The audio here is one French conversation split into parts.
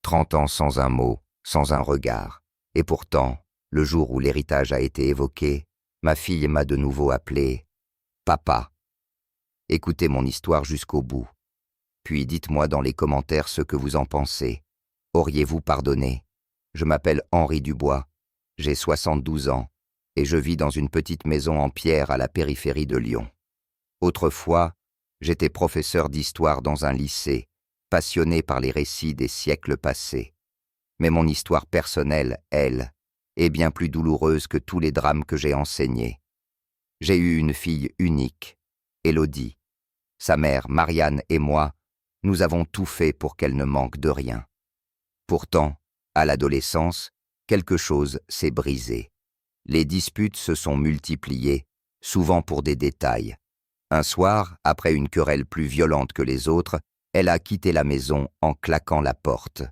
30 ans sans un mot, sans un regard. Et pourtant, le jour où l'héritage a été évoqué, ma fille m'a de nouveau appelé « Papa ». Écoutez mon histoire jusqu'au bout. Puis dites-moi dans les commentaires ce que vous en pensez. Auriez-vous pardonné? Je m'appelle Henri Dubois, j'ai 72 ans et je vis dans une petite maison en pierre à la périphérie de Lyon. Autrefois, j'étais professeur d'histoire dans un lycée, passionné par les récits des siècles passés. Mais mon histoire personnelle, elle, est bien plus douloureuse que tous les drames que j'ai enseignés. J'ai eu une fille unique, Élodie. Sa mère, Marianne et moi, nous avons tout fait pour qu'elle ne manque de rien. Pourtant, à l'adolescence, quelque chose s'est brisé. Les disputes se sont multipliées, souvent pour des détails. Un soir, après une querelle plus violente que les autres, elle a quitté la maison en claquant la porte.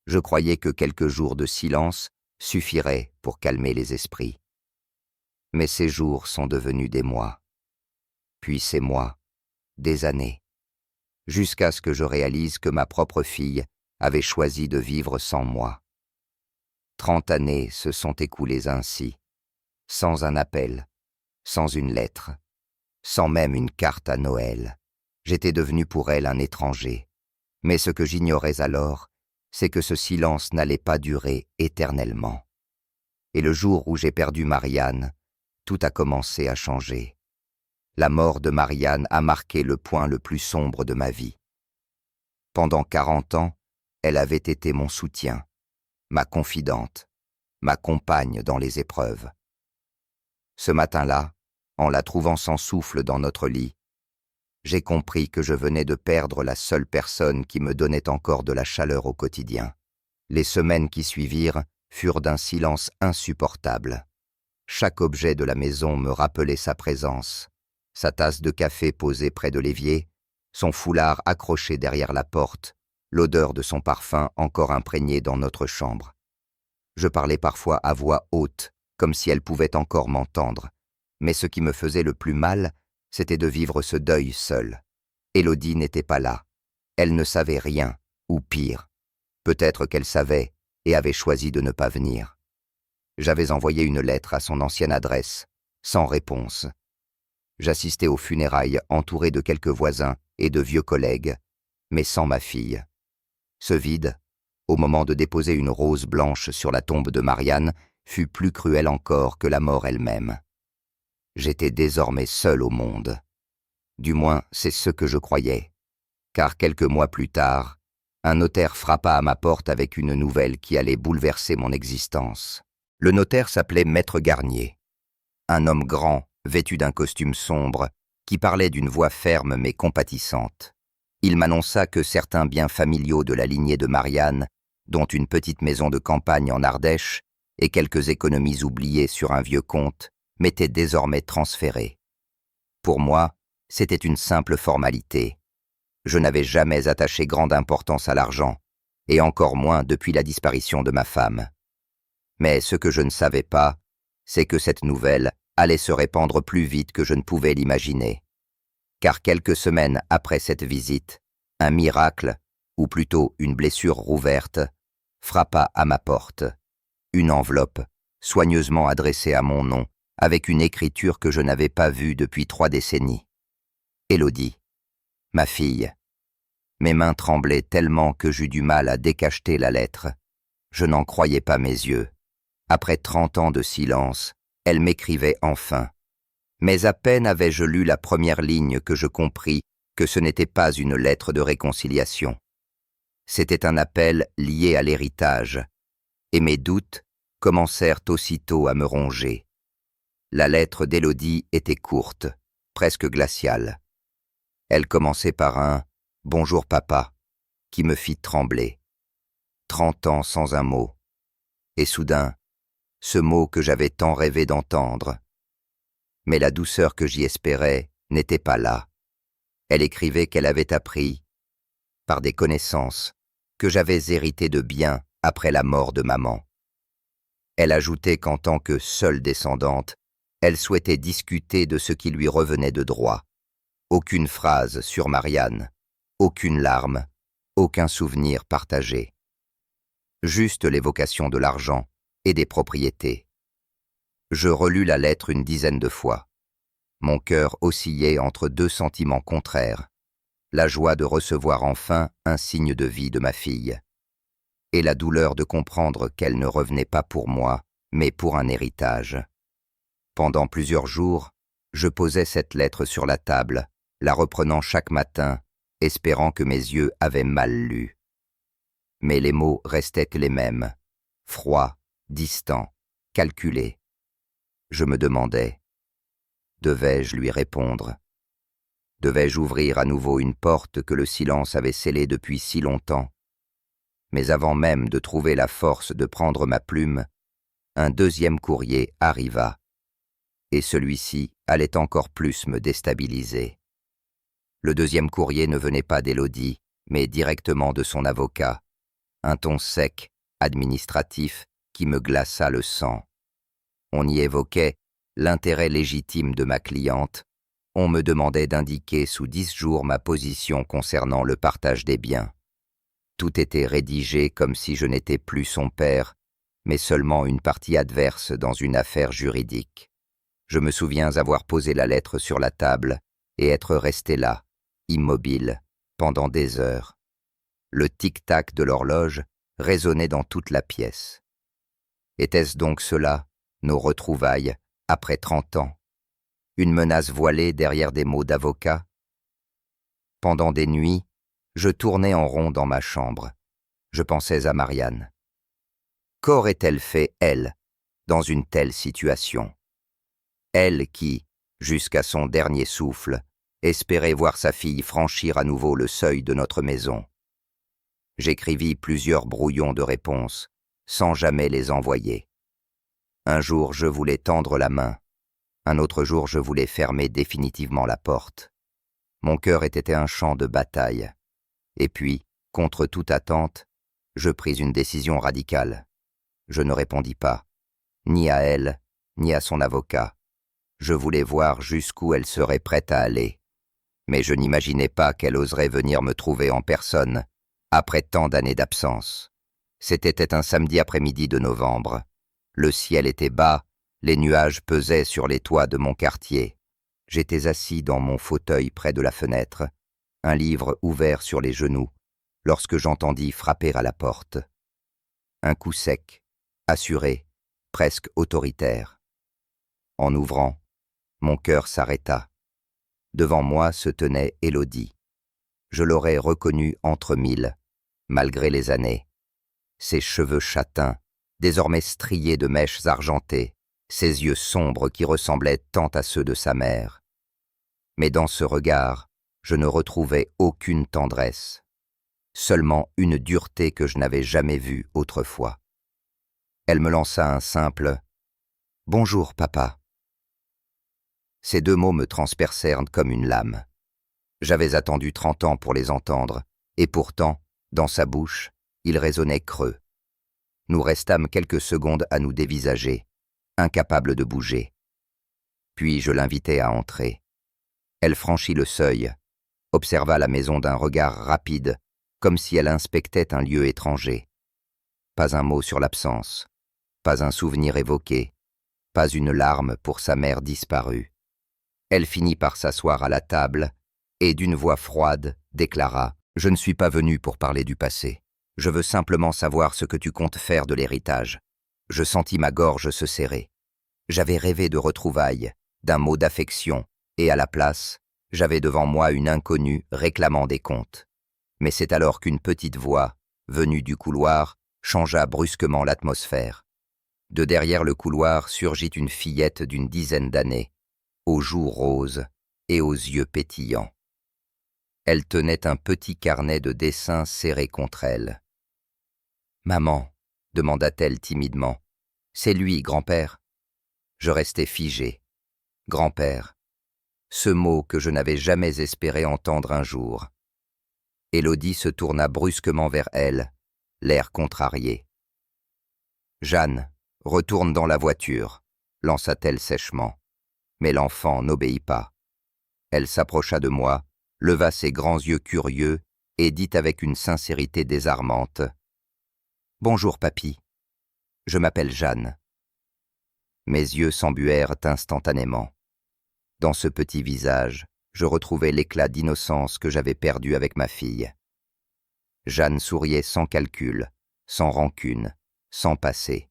Je croyais que quelques jours de silence suffiraient pour calmer les esprits. Mais ces jours sont devenus des mois. Puis ces mois, des années. Jusqu'à ce que je réalise que ma propre fille avait choisi de vivre sans moi. 30 années se sont écoulées ainsi, sans un appel, sans une lettre, sans même une carte à Noël. J'étais devenu pour elle un étranger. Mais ce que j'ignorais alors, c'est que ce silence n'allait pas durer éternellement. Et le jour où j'ai perdu Marianne, tout a commencé à changer. La mort de Marianne a marqué le point le plus sombre de ma vie. Pendant 40 ans, elle avait été mon soutien, ma confidente, ma compagne dans les épreuves. Ce matin-là, en la trouvant sans souffle dans notre lit, j'ai compris que je venais de perdre la seule personne qui me donnait encore de la chaleur au quotidien. Les semaines qui suivirent furent d'un silence insupportable. Chaque objet de la maison me rappelait sa présence. Sa tasse de café posée près de l'évier, son foulard accroché derrière la porte, l'odeur de son parfum encore imprégnée dans notre chambre. Je parlais parfois à voix haute, comme si elle pouvait encore m'entendre. Mais ce qui me faisait le plus mal, c'était de vivre ce deuil seul. Élodie n'était pas là. Elle ne savait rien, ou pire. Peut-être qu'elle savait et avait choisi de ne pas venir. J'avais envoyé une lettre à son ancienne adresse, sans réponse. J'assistais aux funérailles entouré de quelques voisins et de vieux collègues, mais sans ma fille. Ce vide, au moment de déposer une rose blanche sur la tombe de Marianne, fut plus cruel encore que la mort elle-même. J'étais désormais seul au monde. Du moins, c'est ce que je croyais. Car quelques mois plus tard, un notaire frappa à ma porte avec une nouvelle qui allait bouleverser mon existence. Le notaire s'appelait Maître Garnier. Un homme grand, vêtu d'un costume sombre, qui parlait d'une voix ferme mais compatissante. Il m'annonça que certains biens familiaux de la lignée de Marianne, dont une petite maison de campagne en Ardèche et quelques économies oubliées sur un vieux compte, m'étaient désormais transférés. Pour moi, c'était une simple formalité. Je n'avais jamais attaché grande importance à l'argent, et encore moins depuis la disparition de ma femme. Mais ce que je ne savais pas, c'est que cette nouvelle allait se répandre plus vite que je ne pouvais l'imaginer. Car quelques semaines après cette visite, un miracle, ou plutôt une blessure rouverte, frappa à ma porte. Une enveloppe, soigneusement adressée à mon nom, avec une écriture que je n'avais pas vue depuis 3 décennies. Élodie, ma fille. Mes mains tremblaient tellement que j'eus du mal à décacheter la lettre. Je n'en croyais pas mes yeux. Après 30 ans de silence, elle m'écrivait enfin. Mais à peine avais-je lu la première ligne que je compris que ce n'était pas une lettre de réconciliation. C'était un appel lié à l'héritage, et mes doutes commencèrent aussitôt à me ronger. La lettre d'Élodie était courte, presque glaciale. Elle commençait par un « Bonjour papa » qui me fit trembler. 30 ans sans un mot. Et soudain, ce mot que j'avais tant rêvé d'entendre. Mais la douceur que j'y espérais n'était pas là. Elle écrivait qu'elle avait appris, par des connaissances, que j'avais hérité de biens après la mort de maman. Elle ajoutait qu'en tant que seule descendante, elle souhaitait discuter de ce qui lui revenait de droit. Aucune phrase sur Marianne, aucune larme, aucun souvenir partagé. juste l'évocation de l'argent et des propriétés. Je relus la lettre une dizaine de fois. Mon cœur oscillait entre deux sentiments contraires, la joie de recevoir enfin un signe de vie de ma fille, et la douleur de comprendre qu'elle ne revenait pas pour moi, mais pour un héritage. Pendant plusieurs jours, je posais cette lettre sur la table, la reprenant chaque matin, espérant que mes yeux avaient mal lu. Mais les mots restaient les mêmes, froids, distants, calculés. Je me demandais, devais-je lui répondre? Devais-je ouvrir à nouveau une porte que le silence avait scellée depuis si longtemps? Mais avant même de trouver la force de prendre ma plume, un deuxième courrier arriva, et celui-ci allait encore plus me déstabiliser. Le deuxième courrier ne venait pas d'Élodie, mais directement de son avocat, un ton sec, administratif, qui me glaça le sang. On y évoquait l'intérêt légitime de ma cliente, on me demandait d'indiquer sous 10 jours ma position concernant le partage des biens. Tout était rédigé comme si je n'étais plus son père, mais seulement une partie adverse dans une affaire juridique. Je me souviens avoir posé la lettre sur la table et être resté là, immobile, pendant des heures. Le tic-tac de l'horloge résonnait dans toute la pièce. Était-ce donc cela, nos retrouvailles, après 30 ans? Une menace voilée derrière des mots d'avocat? Pendant des nuits, je tournais en rond dans ma chambre. Je pensais à Marianne. Qu'aurait-elle fait, elle, dans une telle situation? Elle qui, jusqu'à son dernier souffle, espérait voir sa fille franchir à nouveau le seuil de notre maison. J'écrivis plusieurs brouillons de réponses, sans jamais les envoyer. Un jour, je voulais tendre la main. Un autre jour, je voulais fermer définitivement la porte. Mon cœur était un champ de bataille. Et puis, contre toute attente, je pris une décision radicale. Je ne répondis pas, ni à elle, ni à son avocat. Je voulais voir jusqu'où elle serait prête à aller. Mais je n'imaginais pas qu'elle oserait venir me trouver en personne, après tant d'années d'absence. C'était un samedi après-midi de novembre. Le ciel était bas, les nuages pesaient sur les toits de mon quartier. J'étais assis dans mon fauteuil près de la fenêtre, un livre ouvert sur les genoux, lorsque j'entendis frapper à la porte. Un coup sec, assuré, presque autoritaire. En ouvrant, mon cœur s'arrêta. Devant moi se tenait Élodie. Je l'aurais reconnue entre mille, malgré les années. Ses cheveux châtains, désormais striés de mèches argentées, ses yeux sombres qui ressemblaient tant à ceux de sa mère. Mais dans ce regard, je ne retrouvais aucune tendresse, seulement une dureté que je n'avais jamais vue autrefois. Elle me lança un simple « Bonjour, papa ». Ces deux mots me transpercèrent comme une lame. J'avais attendu 30 ans pour les entendre, et pourtant, dans sa bouche, ils résonnaient creux. Nous restâmes quelques secondes à nous dévisager, incapables de bouger. Puis je l'invitai à entrer. Elle franchit le seuil, observa la maison d'un regard rapide, comme si elle inspectait un lieu étranger. Pas un mot sur l'absence, pas un souvenir évoqué, pas une larme pour sa mère disparue. Elle finit par s'asseoir à la table et, d'une voix froide, déclara « Je ne suis pas venu pour parler du passé. Je veux simplement savoir ce que tu comptes faire de l'héritage. » Je sentis ma gorge se serrer. J'avais rêvé de retrouvailles, d'un mot d'affection, et à la place, j'avais devant moi une inconnue réclamant des comptes. Mais c'est alors qu'une petite voix, venue du couloir, changea brusquement l'atmosphère. De derrière le couloir surgit une fillette d'une dizaine d'années, aux joues roses et aux yeux pétillants. Elle tenait un petit carnet de dessins serré contre elle. « Maman » demanda-t-elle timidement. « C'est lui, grand-père ?» Je restai figé. « Grand-père » ce mot que je n'avais jamais espéré entendre un jour. Élodie se tourna brusquement vers elle, l'air contrarié. « Jeanne, retourne dans la voiture » lança-t-elle sèchement. Mais l'enfant n'obéit pas. Elle s'approcha de moi, leva ses grands yeux curieux et dit avec une sincérité désarmante « Bonjour, papy. Je m'appelle Jeanne. » Mes yeux s'embuèrent instantanément. Dans ce petit visage, je retrouvais l'éclat d'innocence que j'avais perdu avec ma fille. Jeanne souriait sans calcul, sans rancune, sans passé.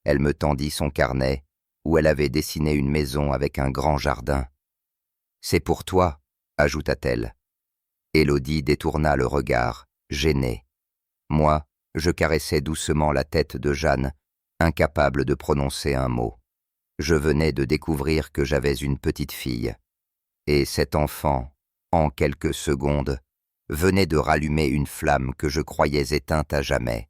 Elle me tendit son carnet, où elle avait dessiné une maison avec un grand jardin. « C'est pour toi, » ajouta-t-elle. Élodie détourna le regard, gênée. Moi, je caressais doucement la tête de Jeanne, incapable de prononcer un mot. Je venais de découvrir que j'avais une petite fille. Et cet enfant, en quelques secondes, venait de rallumer une flamme que je croyais éteinte à jamais.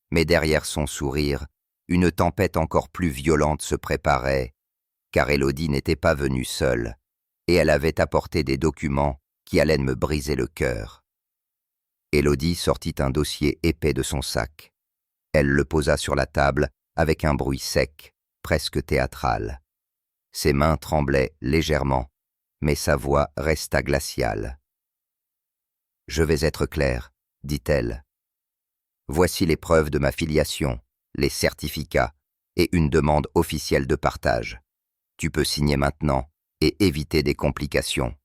Mais derrière son sourire, une tempête encore plus violente se préparait, car Élodie n'était pas venue seule, et elle avait apporté des documents qui allaient me briser le cœur. Élodie sortit un dossier épais de son sac. Elle le posa sur la table avec un bruit sec, presque théâtral. Ses mains tremblaient légèrement, mais sa voix resta glaciale. « Je vais être claire, » dit-elle. « Voici les preuves de ma filiation, les certificats et une demande officielle de partage. Tu peux signer maintenant et éviter des complications. »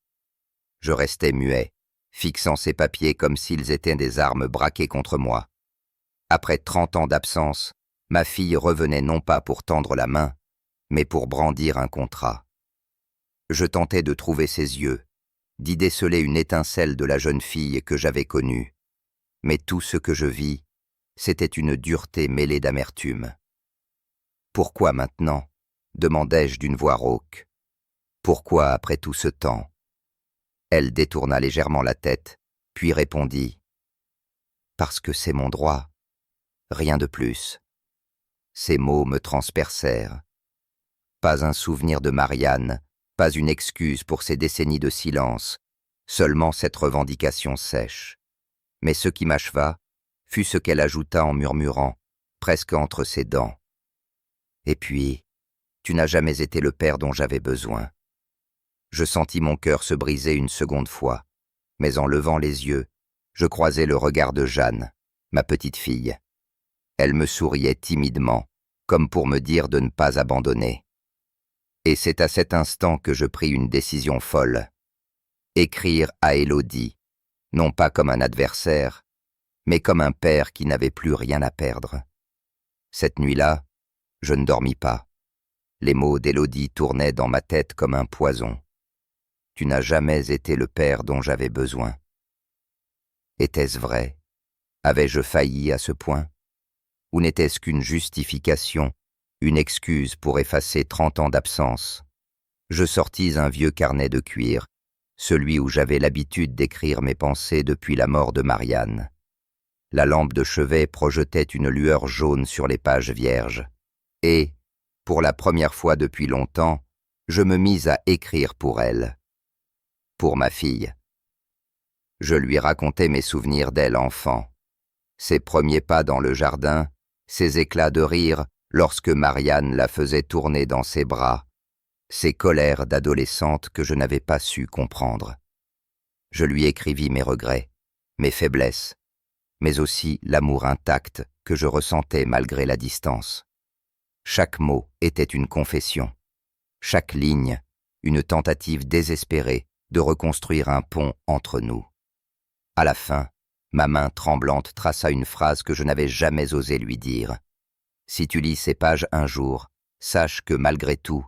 Je restais muet, fixant ces papiers comme s'ils étaient des armes braquées contre moi. Après 30 ans d'absence, ma fille revenait non pas pour tendre la main, mais pour brandir un contrat. Je tentais de trouver ses yeux, d'y déceler une étincelle de la jeune fille que j'avais connue. Mais tout ce que je vis, c'était une dureté mêlée d'amertume. « Pourquoi maintenant ?» demandai-je d'une voix rauque. « Pourquoi après tout ce temps ?» Elle détourna légèrement la tête, puis répondit « Parce que c'est mon droit, rien de plus. » Ces mots me transpercèrent. Pas un souvenir de Marianne, pas une excuse pour ces décennies de silence, seulement cette revendication sèche. Mais ce qui m'acheva fut ce qu'elle ajouta en murmurant, presque entre ses dents. « Et puis, tu n'as jamais été le père dont j'avais besoin. » Je sentis mon cœur se briser une seconde fois, mais en levant les yeux, je croisai le regard de Jeanne, ma petite fille. Elle me souriait timidement, comme pour me dire de ne pas abandonner. Et c'est à cet instant que je pris une décision folle. Écrire à Élodie, non pas comme un adversaire, mais comme un père qui n'avait plus rien à perdre. Cette nuit-là, je ne dormis pas. Les mots d'Élodie tournaient dans ma tête comme un poison. Tu n'as jamais été le père dont j'avais besoin. Était-ce vrai? Avais-je failli à ce point? Ou n'était-ce qu'une justification, une excuse pour effacer 30 ans d'absence? Je sortis un vieux carnet de cuir, celui où j'avais l'habitude d'écrire mes pensées depuis la mort de Marianne. La lampe de chevet projetait une lueur jaune sur les pages vierges. Et, pour la première fois depuis longtemps, je me mis à écrire pour elle. Pour ma fille. Je lui racontais mes souvenirs d'elle enfant, ses premiers pas dans le jardin, ses éclats de rire lorsque Marianne la faisait tourner dans ses bras, ses colères d'adolescente que je n'avais pas su comprendre. Je lui écrivis mes regrets, mes faiblesses, mais aussi l'amour intact que je ressentais malgré la distance. Chaque mot était une confession, chaque ligne une tentative désespérée de reconstruire un pont entre nous. À la fin, ma main tremblante traça une phrase que je n'avais jamais osé lui dire. « Si tu lis ces pages un jour, sache que malgré tout,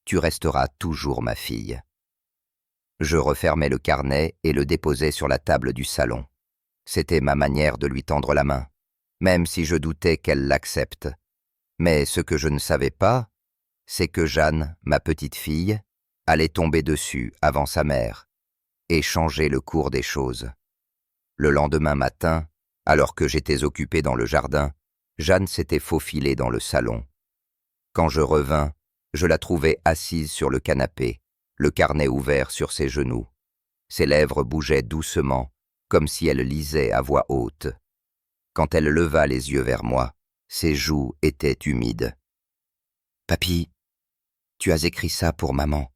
tu resteras toujours ma fille. » Je refermai le carnet et le déposai sur la table du salon. C'était ma manière de lui tendre la main, même si je doutais qu'elle l'accepte. Mais ce que je ne savais pas, c'est que Jeanne, ma petite fille, allait tomber dessus avant sa mère et changer le cours des choses. Le lendemain matin, alors que j'étais occupé dans le jardin, Jeanne s'était faufilée dans le salon. Quand je revins, je la trouvai assise sur le canapé, le carnet ouvert sur ses genoux. Ses lèvres bougeaient doucement, comme si elle lisait à voix haute. Quand elle leva les yeux vers moi, ses joues étaient humides. « Papy, tu as écrit ça pour maman ?»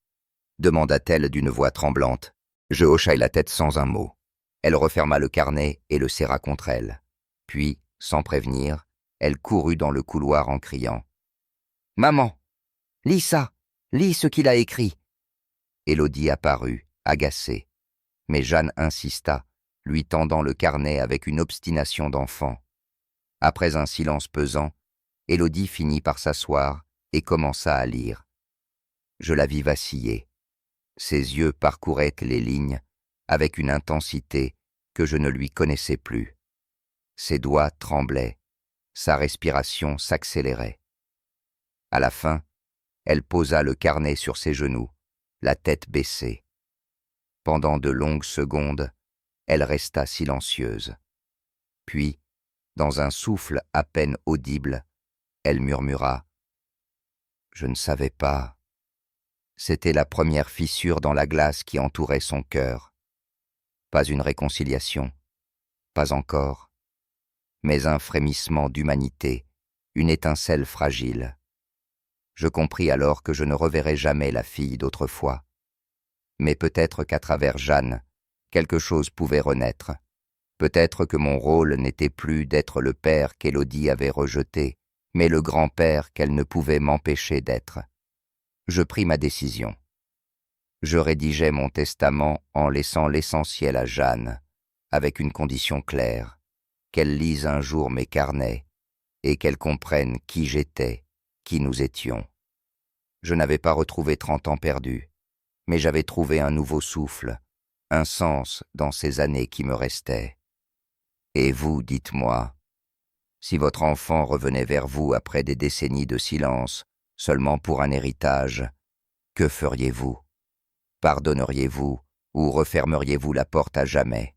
demanda-t-elle d'une voix tremblante. Je hochai la tête sans un mot. Elle referma le carnet et le serra contre elle. Puis, sans prévenir, Elle courut dans le couloir en criant « Maman, lis ça, lis ce qu'il a écrit !» Élodie apparut, agacée, mais Jeanne insista, lui tendant le carnet avec une obstination d'enfant. Après un silence pesant, Élodie finit par s'asseoir et commença à lire. Je la vis vaciller. Ses yeux parcouraient les lignes avec une intensité que je ne lui connaissais plus. Ses doigts tremblaient, sa respiration s'accélérait. À la fin, elle posa le carnet sur ses genoux, la tête baissée. Pendant de longues secondes, elle resta silencieuse. Puis, dans un souffle à peine audible, elle murmura « Je ne savais pas. » C'était la première fissure dans la glace qui entourait son cœur. Pas une réconciliation, pas encore, mais un frémissement d'humanité, une étincelle fragile. Je compris alors que je ne reverrais jamais la fille d'autrefois. Mais peut-être qu'à travers Jeanne, quelque chose pouvait renaître. Peut-être que mon rôle n'était plus d'être le père qu'Élodie avait rejeté, mais le grand-père qu'elle ne pouvait m'empêcher d'être. Je pris ma décision. Je rédigeai mon testament en laissant l'essentiel à Jeanne, avec une condition claire, qu'elle lise un jour mes carnets et qu'elle comprenne qui j'étais, qui nous étions. Je n'avais pas retrouvé 30 ans perdus, mais j'avais trouvé un nouveau souffle, un sens dans ces années qui me restaient. Et vous, dites-moi, si votre enfant revenait vers vous après des décennies de silence, seulement pour un héritage, que feriez-vous? Pardonneriez-vous ou refermeriez-vous la porte à jamais?